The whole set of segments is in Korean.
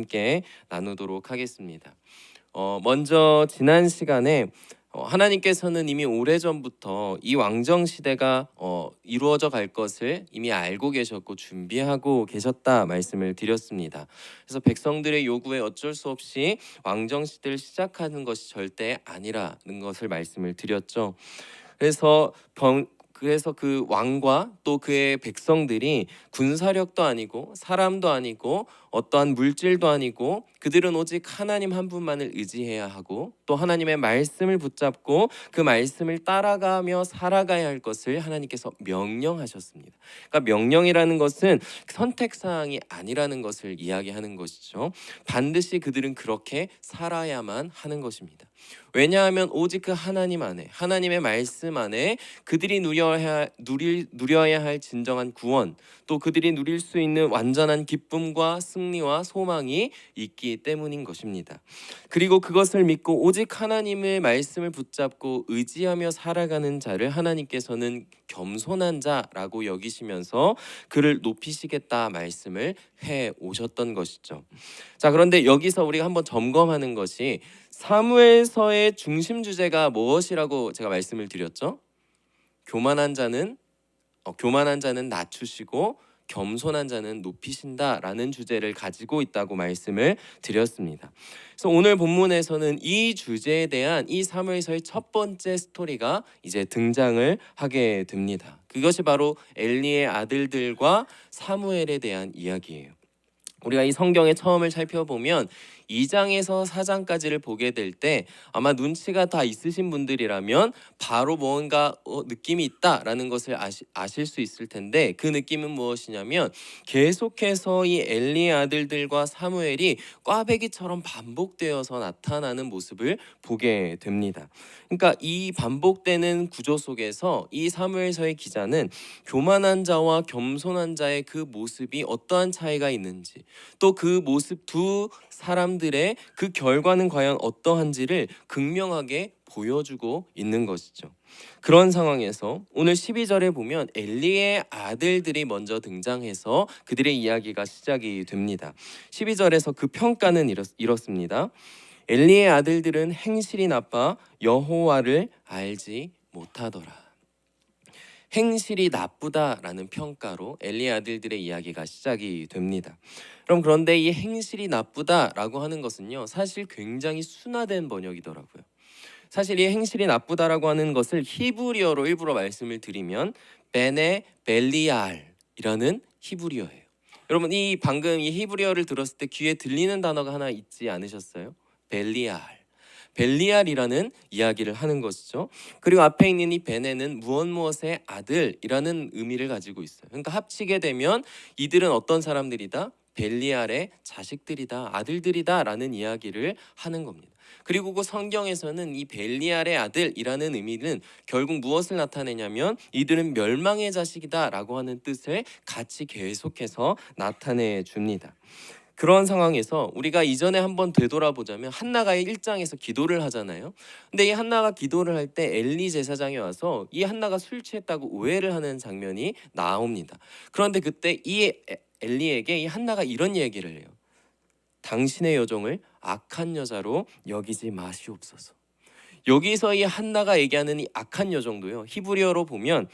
함께 나누도록 하겠습니다. 먼저 지난 시간에 하나님께서는 이미 오래전부터 이 왕정 시대가 이루어져 갈 것을 이미 알고 계셨고 준비하고 계셨다 말씀을 드렸습니다. 그래서 백성들의 요구에 어쩔 수 없이 왕정 시대를 시작하는 것이 절대 아니라는 것을 말씀을 드렸죠. 그래서 그 왕과 또 그의 백성들이 군사력도 아니고 사람도 아니고 어떠한 물질도 아니고 그들은 오직 하나님 한 분만을 의지해야 하고 또 하나님의 말씀을 붙잡고 그 말씀을 따라가며 살아가야 할 것을 하나님께서 명령하셨습니다. 그러니까 명령이라는 것은 선택사항이 아니라는 것을 이야기하는 것이죠. 반드시 그들은 그렇게 살아야만 하는 것입니다. 왜냐하면 오직 그 하나님 안에 하나님의 말씀 안에 그들이 누려야 할 진정한 구원 또 그들이 누릴 수 있는 완전한 기쁨과 승리와 소망이 있기 때문인 것입니다. 그리고 그것을 믿고 오직 하나님의 말씀을 붙잡고 의지하며 살아가는 자를 하나님께서는 겸손한 자라고 여기시면서 그를 높이시겠다 말씀을 해 오셨던 것이죠. 자, 그런데 여기서 우리가 한번 점검하는 것이 사무엘서의 중심 주제가 무엇이라고 제가 말씀을 드렸죠? 교만한 자는 낮추시고 겸손한 자는 높이신다라는 주제를 가지고 있다고 말씀을 드렸습니다. 그래서 오늘 본문에서는 이 주제에 대한 이 사무엘서의 첫 번째 스토리가 이제 등장을 하게 됩니다. 그것이 바로 엘리의 아들들과 사무엘에 대한 이야기예요. 우리가 이 성경의 처음을 살펴보면 2장에서 4장까지를 보게 될 때 아마 눈치가 다 있으신 분들이라면 바로 뭔가 느낌이 있다라는 것을 아실 수 있을 텐데 그 느낌은 무엇이냐면 계속해서 이 엘리의 아들들과 사무엘이 꽈배기처럼 반복되어서 나타나는 모습을 보게 됩니다. 그러니까 이 반복되는 구조 속에서 이 사무엘서의 기자는 교만한 자와 겸손한 자의 그 모습이 어떠한 차이가 있는지 또 그 모습 두 사람들의 그 결과는 과연 어떠한지를 극명하게 보여주고 있는 것이죠. 그런 상황에서 오늘 12절에 보면 엘리의 아들들이 먼저 등장해서 그들의 이야기가 시작이 됩니다. 12절에서 그 평가는 이렇습니다. 엘리의 아들들은 행실이 나빠 여호와를 알지 못하더라. 행실이 나쁘다라는 평가로 엘리의 아들들의 이야기가 시작이 됩니다. 그런데 이 행실이 나쁘다라고 하는 것은요, 사실 굉장히 순화된 번역이더라고요. 사실 이 행실이 나쁘다라고 하는 것을 히브리어로 일부러 말씀을 드리면 베네 벨리알이라는 히브리어예요. 여러분 이 방금 이 히브리어를 들었을 때 귀에 들리는 단어가 하나 있지 않으셨어요? 벨리알이라는 이야기를 하는 것이죠. 그리고 앞에 있는 이 베네는 무엇의 아들이라는 의미를 가지고 있어요. 그러니까 합치게 되면 이들은 어떤 사람들이다? 벨리알의 자식들이다, 아들들이다라는 이야기를 하는 겁니다. 그리고 그 성경에서는 이 벨리알의 아들이라는 의미는 결국 무엇을 나타내냐면 이들은 멸망의 자식이다라고 하는 뜻을 같이 계속해서 나타내 줍니다. 그런 상황에서 우리가 이전에 한번 되돌아보자면 한나가 1장에서 기도를 하잖아요. 근데 이 한나가 기도를 할 때 엘리 제사장이 와서 이 한나가 술 취했다고 오해를 하는 장면이 나옵니다. 그런데 그때 이 엘리에게 이 한나가 이런 얘기를 해요. 당신의 여종을 악한 여자로 여기지 마시옵소서. 여기서 이 한나가 얘기하는 이 악한 여종도요, 히브리어로 보면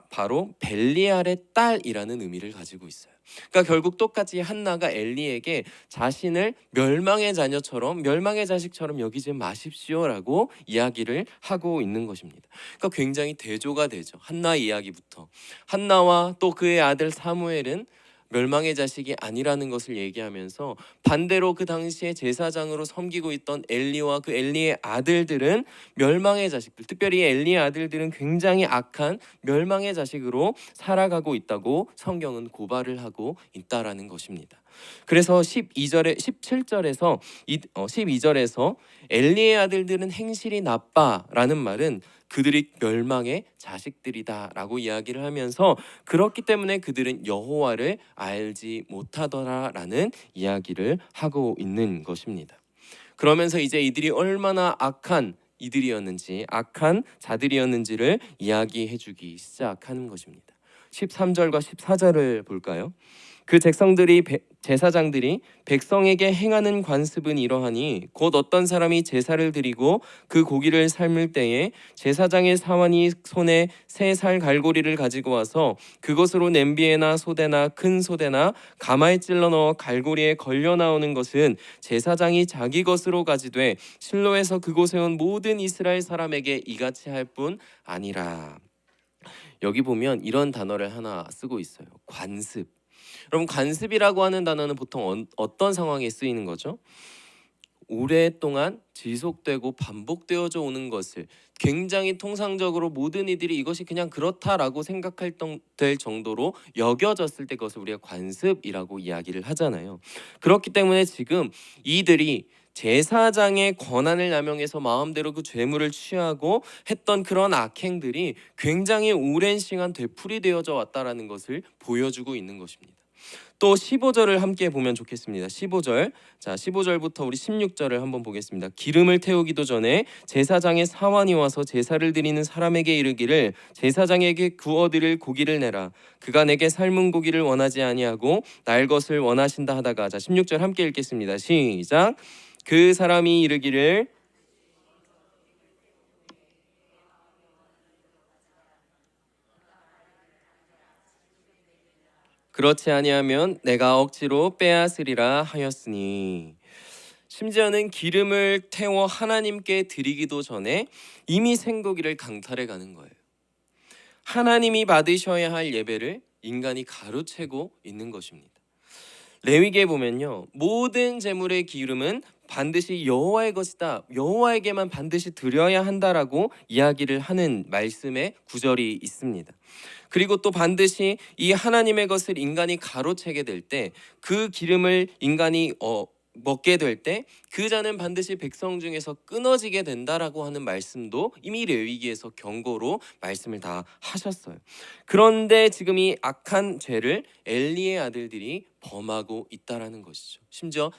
바로 벨리알의 딸이라는 의미를 가지고 있어요. 그러니까 결국 똑같이 한나가 엘리에게 자신을 멸망의 자녀처럼 멸망의 자식처럼 여기지 마십시오라고 이야기를 하고 있는 것입니다. 그러니까 굉장히 대조가 되죠. 한나의 이야기부터 한나와 또 그의 아들 사무엘은 멸망의 자식이 아니라는 것을 얘기하면서 반대로 그 당시에 제사장으로 섬기고 있던 엘리와 그 엘리의 아들들은 멸망의 자식들, 특별히 엘리의 아들들은 굉장히 악한 멸망의 자식으로 살아가고 있다고 성경은 고발을 하고 있다라는 것입니다. 그래서 17절에서 12절에서 엘리의 아들들은 행실이 나빠라는 말은 그들이 멸망의 자식들이다라고 이야기를 하면서 그렇기 때문에 그들은 여호와를 알지 못하더라라는 이야기를 하고 있는 것입니다. 그러면서 이제 이들이 얼마나 악한 이들이었는지 악한 자들이었는지를 이야기해 주기 시작하는 것입니다. 13절과 14절을 볼까요? 그 제사장들이 백성에게 행하는 관습은 이러하니 곧 어떤 사람이 제사를 드리고 그 고기를 삶을 때에 제사장의 사환이 손에 세 살 갈고리를 가지고 와서 그것으로 냄비에나 소대나 큰 소대나 가마에 찔러 넣어 갈고리에 걸려 나오는 것은 제사장이 자기 것으로 가지되 실로에서 그곳에 온 모든 이스라엘 사람에게 이같이 할 뿐 아니라. 여기 보면 이런 단어를 하나 쓰고 있어요. 관습. 여러분, 관습이라고 하는 단어는 보통 어떤 상황에 쓰이는 거죠? 오랫동안 지속되고 반복되어져 오는 것을 굉장히 통상적으로 모든 이들이 이것이 그냥 그렇다라고 생각할 될 정도로 여겨졌을 때 그것을 우리가 관습이라고 이야기를 하잖아요. 그렇기 때문에 지금 이들이 제사장의 권한을 남용해서 마음대로 그 죄물을 취하고 했던 그런 악행들이 굉장히 오랜 시간 되풀이되어져 왔다라는 것을 보여주고 있는 것입니다. 또 15절을 함께 보면 좋겠습니다. 15절. 자, 15절부터 우리 16절을 한번 보겠습니다. 기름을 태우기도 전에 제사장의 사환이 와서 제사를 드리는 사람에게 이르기를 제사장에게 구워 드릴 고기를 내라. 그가 내게 삶은 고기를 원하지 아니하고 날 것을 원하신다 하다가. 자, 16절 함께 읽겠습니다. 시작. 그 사람이 이르기를 그렇지 아니하면 내가 억지로 빼앗으리라 하였으니. 심지어는 기름을 태워 하나님께 드리기도 전에 이미 생고기를 강탈해 가는 거예요. 하나님이 받으셔야 할 예배를 인간이 가로채고 있는 것입니다. 레위기에 보면요, 모든 제물의 기름은 반드시 여호와의 것이다, 여호와에게만 반드시 드려야 한다라고 이야기를 하는 말씀의 구절이 있습니다. 그리고 또 반드시 이 하나님의 것을 인간이 가로채게 될 때 그 기름을 인간이 먹게 될 때 그 자는 반드시 백성 중에서 끊어지게 된다라고 하는 말씀도 이미 레위기에서 경고로 말씀을 다 하셨어요. 그런데 지금 이 악한 죄를 엘리의 아들들이 범하고 있다라는 것이죠. 심지어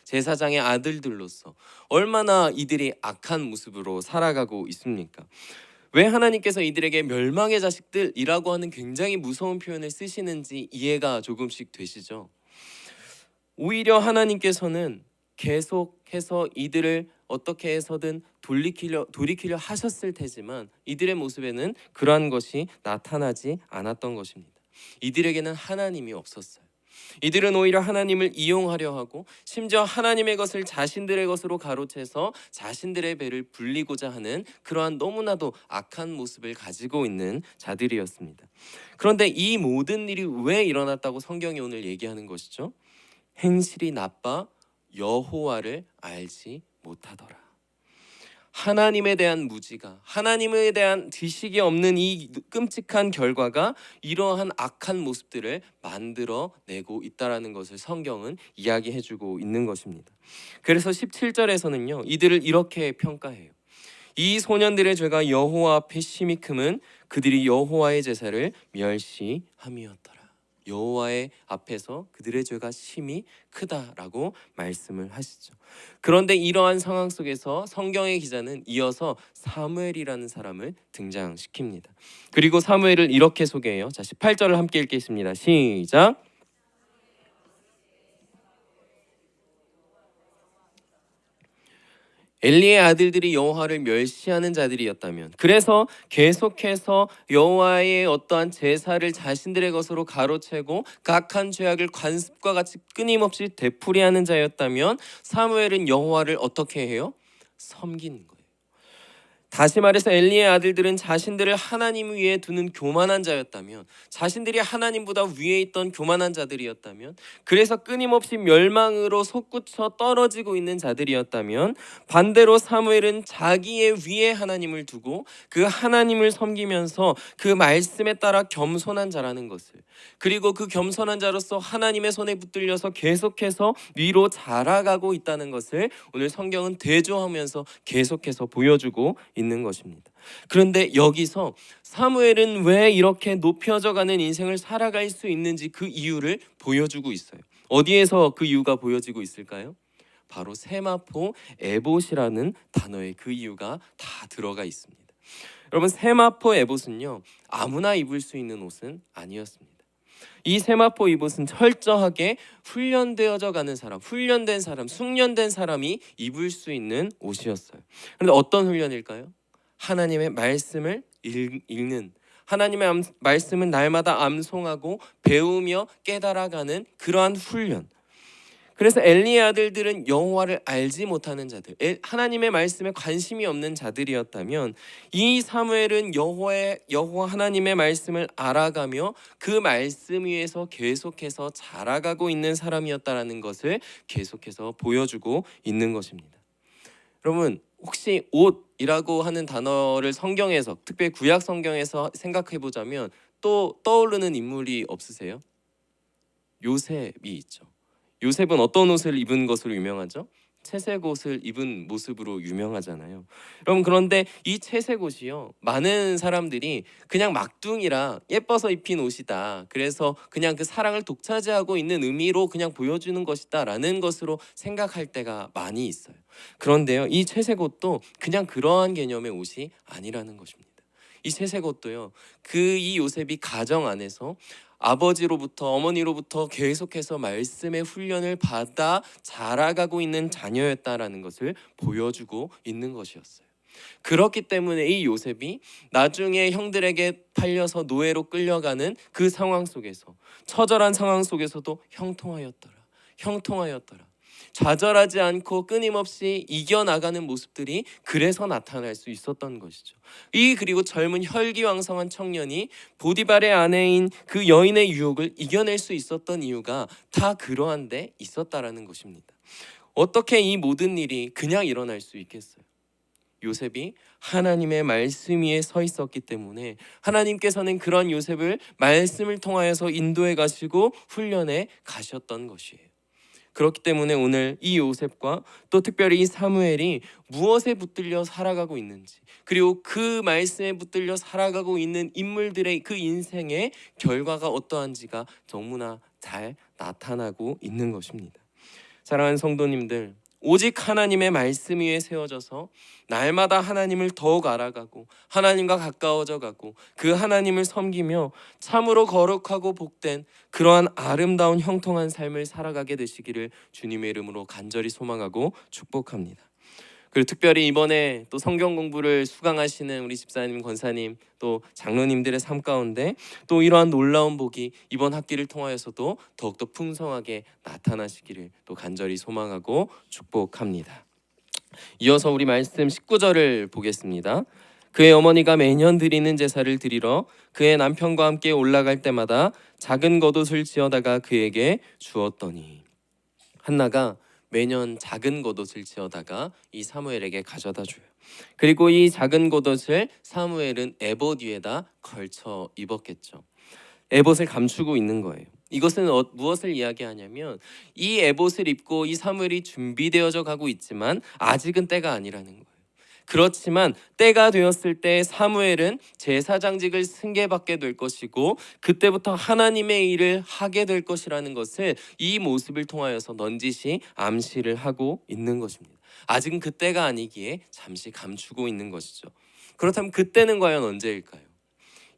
제사장의 아들들로서 얼마나 이들이 악한 모습으로 살아가고 있습니까? 왜 하나님께서 이들에게 멸망의 자식들이라고 하는 굉장히 무서운 표현을 쓰시는지 이해가 조금씩 되시죠? 오히려 하나님께서는 계속해서 이들을 어떻게 해서든 돌이키려 하셨을 테지만 이들의 모습에는 그러한 것이 나타나지 않았던 것입니다. 이들에게는 하나님이 없었어요. 이들은 오히려 하나님을 이용하려 하고 심지어 하나님의 것을 자신들의 것으로 가로채서 자신들의 배를 불리고자 하는 그러한 너무나도 악한 모습을 가지고 있는 자들이었습니다. 그런데 이 모든 일이 왜 일어났다고 성경이 오늘 얘기하는 것이죠? 행실이 나빠 여호와를 알지 못하더라. 하나님에 대한 무지가, 하나님에 대한 지식이 없는 이 끔찍한 결과가 이러한 악한 모습들을 만들어내고 있다라는 것을 성경은 이야기해주고 있는 것입니다. 그래서 17절에서는요, 이들을 이렇게 평가해요. 이 소년들의 죄가 여호와 앞에 심히 크면 그들이 여호와의 제사를 멸시함이었더라. 여호와의 앞에서 그들의 죄가 심히 크다라고 말씀을 하시죠. 그런데 이러한 상황 속에서 성경의 기자는 이어서 사무엘이라는 사람을 등장시킵니다. 그리고 사무엘을 이렇게 소개해요. 자, 18절을 함께 읽겠습니다. 시작. 엘리의 아들들이 여호와를 멸시하는 자들이었다면, 그래서 계속해서 여호와의 어떠한 제사를 자신들의 것으로 가로채고 각한 죄악을 관습과 같이 끊임없이 되풀이하는 자였다면 사무엘은 여호와를 어떻게 해요? 섬기는 거예요. 다시 말해서 엘리의 아들들은 자신들을 하나님 위에 두는 교만한 자였다면, 자신들이 하나님보다 위에 있던 교만한 자들이었다면, 그래서 끊임없이 멸망으로 솟구쳐 떨어지고 있는 자들이었다면, 반대로 사무엘은 자기의 위에 하나님을 두고 그 하나님을 섬기면서 그 말씀에 따라 겸손한 자라는 것을, 그리고 그 겸손한 자로서 하나님의 손에 붙들려서 계속해서 위로 자라가고 있다는 것을 오늘 성경은 대조하면서 계속해서 보여주고 있는 것입니다. 그런데 여기서 사무엘은 왜 이렇게 높여져 가는 인생을 살아갈 수 있는지 그 이유를 보여주고 있어요. 어디에서 그 이유가 보여지고 있을까요? 바로 세마포 에봇이라는 단어에 그 이유가 다 들어가 있습니다. 여러분, 세마포 에봇은요, 아무나 입을 수 있는 옷은 아니었습니다. 이 세마포 이봇은 철저하게 훈련되어져 가는 사람, 훈련된 사람, 숙련된 사람이 입을 수 있는 옷이었어요. 그런데 어떤 훈련일까요? 하나님의 말씀을 읽는, 하나님의 말씀을 날마다 암송하고 배우며 깨달아가는 그러한 훈련. 그래서 엘리의 아들들은 여호와를 알지 못하는 자들, 하나님의 말씀에 관심이 없는 자들이었다면, 이 사무엘은 여호와 하나님의 말씀을 알아가며 그 말씀 위에서 계속해서 자라가고 있는 사람이었다라는 것을 계속해서 보여주고 있는 것입니다. 여러분, 혹시 옷이라고 하는 단어를 성경에서, 특별히 구약 성경에서 생각해 보자면 또 떠오르는 인물이 없으세요? 요셉이 있죠. 요셉은 어떤 옷을 입은 것으로 유명하죠? 채색 옷을 입은 모습으로 유명하잖아요. 여러분, 그런데 이 채색 옷이요, 많은 사람들이 그냥 막둥이라 예뻐서 입힌 옷이다, 그래서 그냥 그 사랑을 독차지하고 있는 의미로 그냥 보여주는 것이다 라는 것으로 생각할 때가 많이 있어요. 그런데요, 이 채색 옷도 그냥 그러한 개념의 옷이 아니라는 것입니다. 이 채색 옷도요, 이 요셉이 가정 안에서 아버지로부터, 어머니로부터 계속해서 말씀의 훈련을 받아 자라가고 있는 자녀였다라는 것을 보여주고 있는 것이었어요. 그렇기 때문에 이 요셉이 나중에 형들에게 팔려서 노예로 끌려가는 그 상황 속에서, 처절한 상황 속에서도 형통하였더라, 좌절하지 않고 끊임없이 이겨나가는 모습들이 그래서 나타날 수 있었던 것이죠. 그리고 젊은 혈기왕성한 청년이 보디발의 아내인 그 여인의 유혹을 이겨낼 수 있었던 이유가 다 그러한 데 있었다라는 것입니다. 어떻게 이 모든 일이 그냥 일어날 수 있겠어요? 요셉이 하나님의 말씀 위에 서 있었기 때문에 하나님께서는 그런 요셉을 말씀을 통하여서 인도해 가시고 훈련해 가셨던 것이에요. 그렇기 때문에 오늘 이 요셉과 또 특별히 이 사무엘이 무엇에 붙들려 살아가고 있는지, 그리고 그 말씀에 붙들려 살아가고 있는 인물들의 그 인생의 결과가 어떠한지가 너무나 잘 나타나고 있는 것입니다. 사랑하는 성도님들, 오직 하나님의 말씀 위에 세워져서 날마다 하나님을 더욱 알아가고 하나님과 가까워져 가고 그 하나님을 섬기며 참으로 거룩하고 복된 그러한 아름다운 형통한 삶을 살아가게 되시기를 주님의 이름으로 간절히 소망하고 축복합니다. 그리고 특별히 이번에 또 성경 공부를 수강하시는 우리 집사님, 권사님, 또 장로님들의 삶 가운데 또 이러한 놀라운 복이 이번 학기를 통하여서도 더욱더 풍성하게 나타나시기를 또 간절히 소망하고 축복합니다. 이어서 우리 말씀 19절을 보겠습니다. 그의 어머니가 매년 드리는 제사를 드리러 그의 남편과 함께 올라갈 때마다 작은 겉옷을 지어다가 그에게 주었더니, 한나가 매년 작은 겉옷을 지어다가 이 사무엘에게 가져다 줘요. 그리고 이 작은 겉옷을 사무엘은 에봇 위에다 걸쳐 입었겠죠. 에봇을 감추고 있는 거예요. 이것은 무엇을 이야기하냐면, 이 에봇을 입고 이 사무엘이 준비되어져 가고 있지만 아직은 때가 아니라는 거예요. 그렇지만 때가 되었을 때 사무엘은 제사장직을 승계받게 될 것이고 그때부터 하나님의 일을 하게 될 것이라는 것을 이 모습을 통하여서 넌지시 암시를 하고 있는 것입니다. 아직은 그때가 아니기에 잠시 감추고 있는 것이죠. 그렇다면 그때는 과연 언제일까요?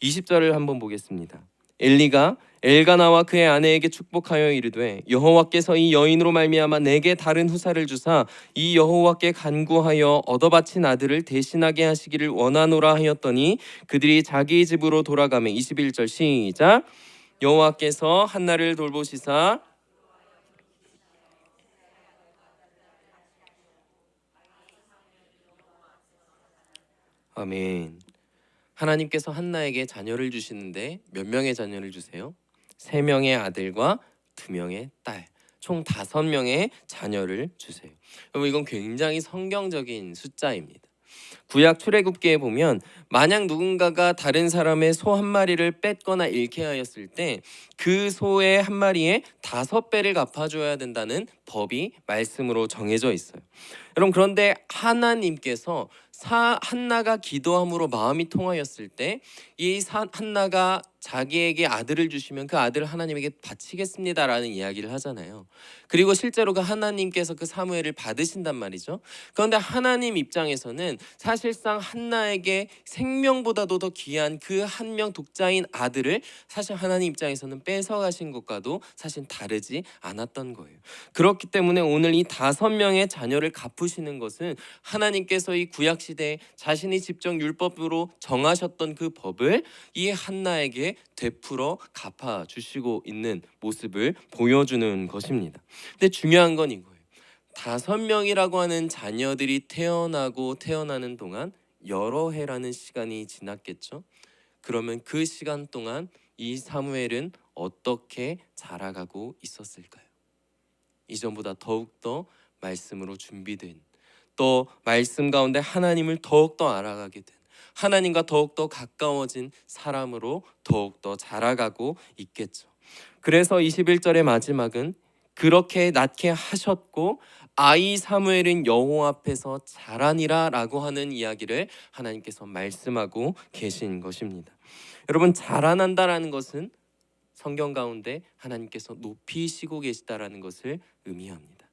20절을 한번 보겠습니다. 엘리가 엘가나와 그의 아내에게 축복하여 이르되, 여호와께서 이 여인으로 말미암아 내게 다른 후사를 주사 이 여호와께 간구하여 얻어바친 아들을 대신하게 하시기를 원하노라 하였더니 그들이 자기 집으로 돌아가매. 21절 시작. 여호와께서 한나를 돌보시사 아멘. 하나님께서 한나에게 자녀를 주시는데 몇 명의 자녀를 주세요? 3명의 아들과 2명의 딸, 총 5명의 자녀를 주세요. 여러분, 이건 굉장히 성경적인 숫자입니다. 구약 출애굽기에 보면 만약 누군가가 다른 사람의 소 한 마리를 뺏거나 잃게 하였을 때 그 소의 한 마리에 5배를 갚아줘야 된다는 법이 말씀으로 정해져 있어요. 여러분, 그런데 하나님께서 한나가 기도함으로 마음이 통하였을 때 이 한나가 자기에게 아들을 주시면 그 아들을 하나님에게 바치겠습니다라는 이야기를 하잖아요. 그리고 실제로 그 하나님께서 그 사무엘을 받으신단 말이죠. 그런데 하나님 입장에서는 사실상 한나에게 생명보다도 더 귀한 그 한 명 독자인 아들을 사실 하나님 입장에서는 뺏어가신 것과도 사실 다르지 않았던 거예요. 그렇기 때문에 오늘 이 5명의 자녀를 갚으시는 것은 하나님께서 이 구약 시대에 자신이 직접 율법으로 정하셨던 그 법을 이 한나에게 되풀어 갚아 주시고 있는 모습을 보여주는 것입니다. 근데 중요한 건 이거예요. 5명이라고 하는 자녀들이 태어나는 동안 여러 해라는 시간이 지났겠죠. 그러면 그 시간 동안 이 사무엘은 어떻게 자라가고 있었을까요? 이전보다 더욱더 말씀으로 준비된, 또 말씀 가운데 하나님을 더욱더 알아가게 된, 하나님과 더욱더 가까워진 사람으로 더욱더 자라가고 있겠죠. 그래서 21절의 마지막은 그렇게 낳게 하셨고 아이 사무엘은 여호와 앞에서 자라니라 라고 하는 이야기를 하나님께서 말씀하고 계신 것입니다. 여러분, 자라난다라는 것은 성경 가운데 하나님께서 높이시고 계시다라는 것을 의미합니다.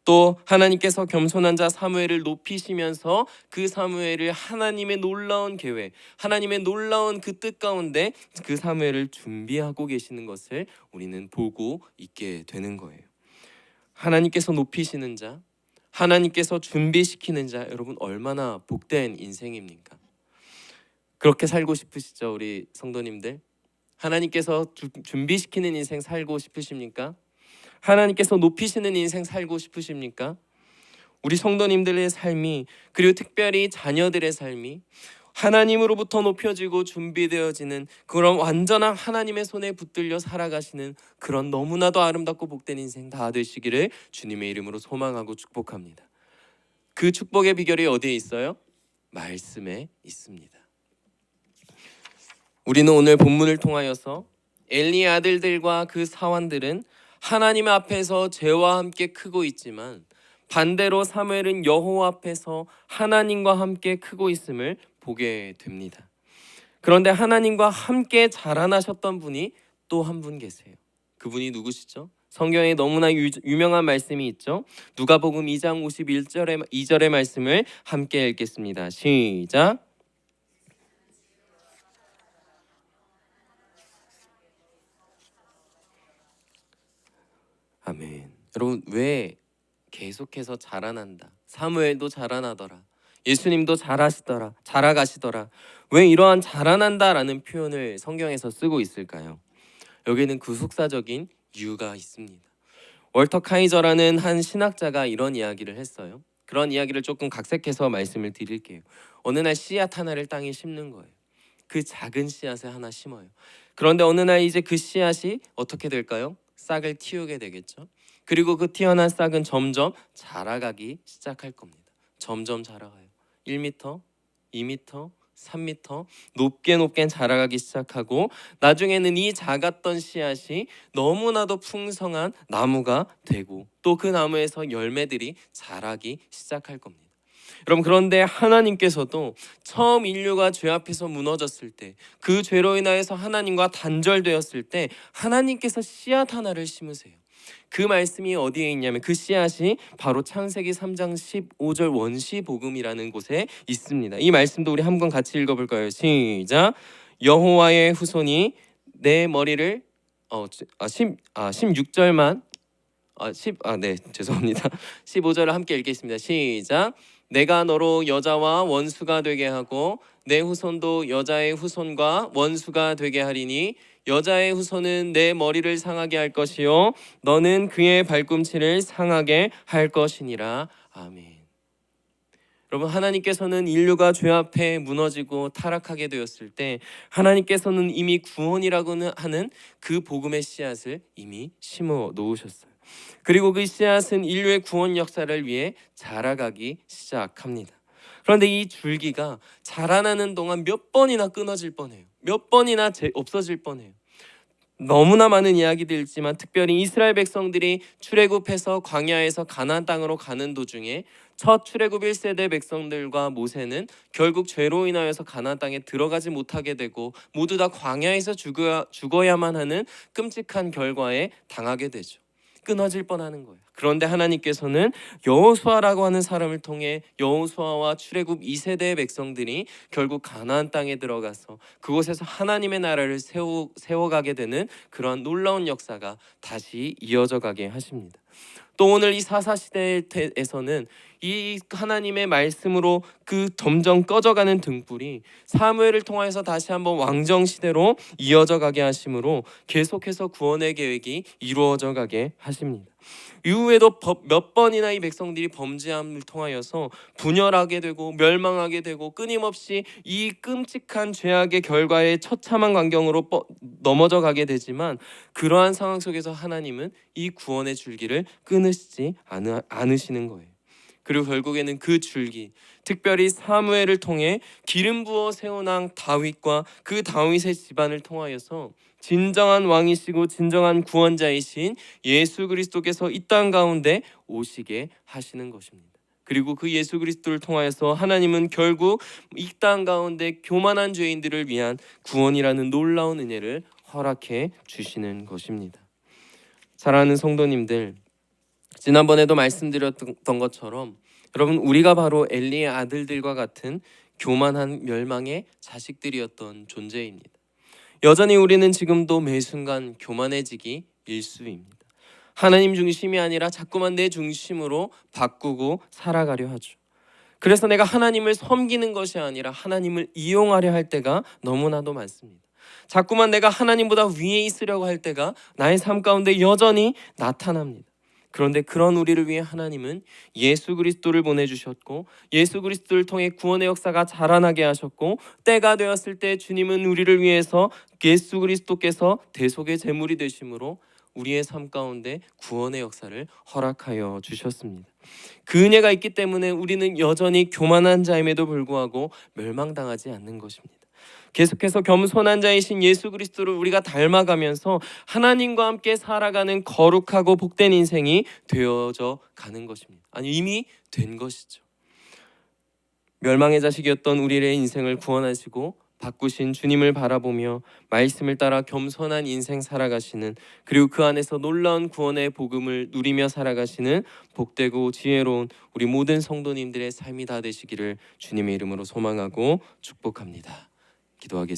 또 하나님께서 겸손한 자 사무엘을 높이시면서 그 사무엘을 하나님의 놀라운 계획, 하나님의 놀라운 그 뜻 가운데 그 사무엘을 준비하고 계시는 것을 우리는 보고 있게 되는 거예요. 하나님께서 높이시는 자, 하나님께서 준비시키는 자, 여러분 얼마나 복된 인생입니까? 그렇게 살고 싶으시죠, 우리 성도님들? 하나님께서 준비시키는 인생 살고 싶으십니까? 하나님께서 높이시는 인생 살고 싶으십니까? 우리 성도님들의 삶이, 그리고 특별히 자녀들의 삶이 하나님으로부터 높여지고 준비되어지는 그런 완전한 하나님의 손에 붙들려 살아가시는 그런 너무나도 아름답고 복된 인생 다 되시기를 주님의 이름으로 소망하고 축복합니다. 그 축복의 비결이 어디에 있어요? 말씀에 있습니다. 우리는 오늘 본문을 통하여서 엘리의 아들들과 그 사환들은 하나님 앞에서 죄와 함께 크고 있지만 반대로 사무엘은 여호와 앞에서 하나님과 함께 크고 있음을 보게 됩니다. 그런데 하나님과 함께 자라나셨던 분이 또 한 분 계세요. 그분이 누구시죠? 성경에 너무나 유명한 말씀이 있죠. 누가복음 2장 2절의 말씀을 함께 읽겠습니다. 시작. 아멘. 여러분, 왜 계속해서 자라난다, 사무엘도 자라나더라, 예수님도 자라가시더라, 왜 이러한 자라난다라는 표현을 성경에서 쓰고 있을까요? 여기는 구속사적인 이유가 있습니다. 월터 카이저라는 한 신학자가 이런 이야기를 했어요. 그런 이야기를 조금 각색해서 말씀을 드릴게요. 어느 날 씨앗 하나를 땅에 심는 거예요. 그 작은 씨앗을 하나 심어요. 그런데 어느 날 이제 그 씨앗이 어떻게 될까요? 싹을 틔우게 되겠죠. 그리고 그 튀어난 싹은 점점 자라가기 시작할 겁니다. 점점 자라가요. 1m, 2m, 3m 높게 자라가기 시작하고 나중에는 이 작았던 씨앗이 너무나도 풍성한 나무가 되고 또 그 나무에서 열매들이 자라기 시작할 겁니다. 여러분, 그런데 하나님께서도 처음 인류가 죄 앞에서 무너졌을 때, 그 죄로 인하여서 하나님과 단절되었을 때 하나님께서 씨앗 하나를 심으세요. 그 말씀이 어디에 있냐면 그 씨앗이 바로 창세기 3장 15절 원시복음이라는 곳에 있습니다. 이 말씀도 우리 한번 같이 읽어볼까요? 시작. 여호와의 후손이 내 머리를 16절만 죄송합니다. 15절을 함께 읽겠습니다. 시작. 내가 너로 여자와 원수가 되게 하고 내 후손도 여자의 후손과 원수가 되게 하리니 여자의 후손은 내 머리를 상하게 할 것이요 너는 그의 발꿈치를 상하게 할 것이니라. 아멘. 여러분, 하나님께서는 인류가 죄 앞에 무너지고 타락하게 되었을 때 하나님께서는 이미 구원이라고 하는 그 복음의 씨앗을 이미 심어 놓으셨어요. 그리고 그 씨앗은 인류의 구원 역사를 위해 자라가기 시작합니다. 그런데 이 줄기가 자라나는 동안 몇 번이나 끊어질 뻔해요. 몇 번이나 없어질 뻔해요. 너무나 많은 이야기들 있지만 특별히 이스라엘 백성들이 출애굽해서 광야에서 가나안 땅으로 가는 도중에 첫 출애굽 1세대 백성들과 모세는 결국 죄로 인하여서 가나안 땅에 들어가지 못하게 되고 모두 다 광야에서 죽어야만 하는 끔찍한 결과에 당하게 되죠. 끊어질 뻔하는 거예요. 그런데 하나님께서는 여호수아라고 하는 사람을 통해 여호수아와 출애굽 2세대의 백성들이 결국 가나안 땅에 들어가서 그곳에서 하나님의 나라를 세워가게 되는 그러한 놀라운 역사가 다시 이어져 가게 하십니다. 또 오늘 이 사사시대에서는 이 하나님의 말씀으로 그 점점 꺼져가는 등불이 사무엘을 통해서 다시 한번 왕정시대로 이어져 가게 하심으로 계속해서 구원의 계획이 이루어져 가게 하십니다. 이후에도 몇 번이나 이 백성들이 범죄함을 통하여서 분열하게 되고 멸망하게 되고 끊임없이 이 끔찍한 죄악의 결과에 처참한 광경으로 넘어져 가게 되지만 그러한 상황 속에서 하나님은 이 구원의 줄기를 끊으시지 않으시는 거예요. 그리고 결국에는 그 줄기, 특별히 사무엘을 통해 기름 부어 세운 왕 다윗과 그 다윗의 집안을 통하여서 진정한 왕이시고 진정한 구원자이신 예수 그리스도께서 이 땅 가운데 오시게 하시는 것입니다. 그리고 그 예수 그리스도를 통하여서 하나님은 결국 이 땅 가운데 교만한 죄인들을 위한 구원이라는 놀라운 은혜를 허락해 주시는 것입니다. 사랑하는 성도님들, 지난번에도 말씀드렸던 것처럼 여러분, 우리가 바로 엘리의 아들들과 같은 교만한 멸망의 자식들이었던 존재입니다. 여전히 우리는 지금도 매 순간 교만해지기 일쑤입니다. 하나님 중심이 아니라 자꾸만 내 중심으로 바꾸고 살아가려 하죠. 그래서 내가 하나님을 섬기는 것이 아니라 하나님을 이용하려 할 때가 너무나도 많습니다. 자꾸만 내가 하나님보다 위에 있으려고 할 때가 나의 삶 가운데 여전히 나타납니다. 그런데 그런 우리를 위해 하나님은 예수 그리스도를 보내주셨고 예수 그리스도를 통해 구원의 역사가 자라나게 하셨고 때가 되었을 때 주님은 우리를 위해서 예수 그리스도께서 대속의 제물이 되심으로 우리의 삶 가운데 구원의 역사를 허락하여 주셨습니다. 그 은혜가 있기 때문에 우리는 여전히 교만한 자임에도 불구하고 멸망당하지 않는 것입니다. 계속해서 겸손한 자이신 예수 그리스도를 우리가 닮아가면서 하나님과 함께 살아가는 거룩하고 복된 인생이 되어져 가는 것입니다. 아니, 이미 된 것이죠. 멸망의 자식이었던 우리의 인생을 구원하시고 바꾸신 주님을 바라보며 말씀을 따라 겸손한 인생 살아가시는, 그리고 그 안에서 놀라운 구원의 복음을 누리며 살아가시는 복되고 지혜로운 우리 모든 성도님들의 삶이 다 되시기를 주님의 이름으로 소망하고 축복합니다. 기도하겠습니다.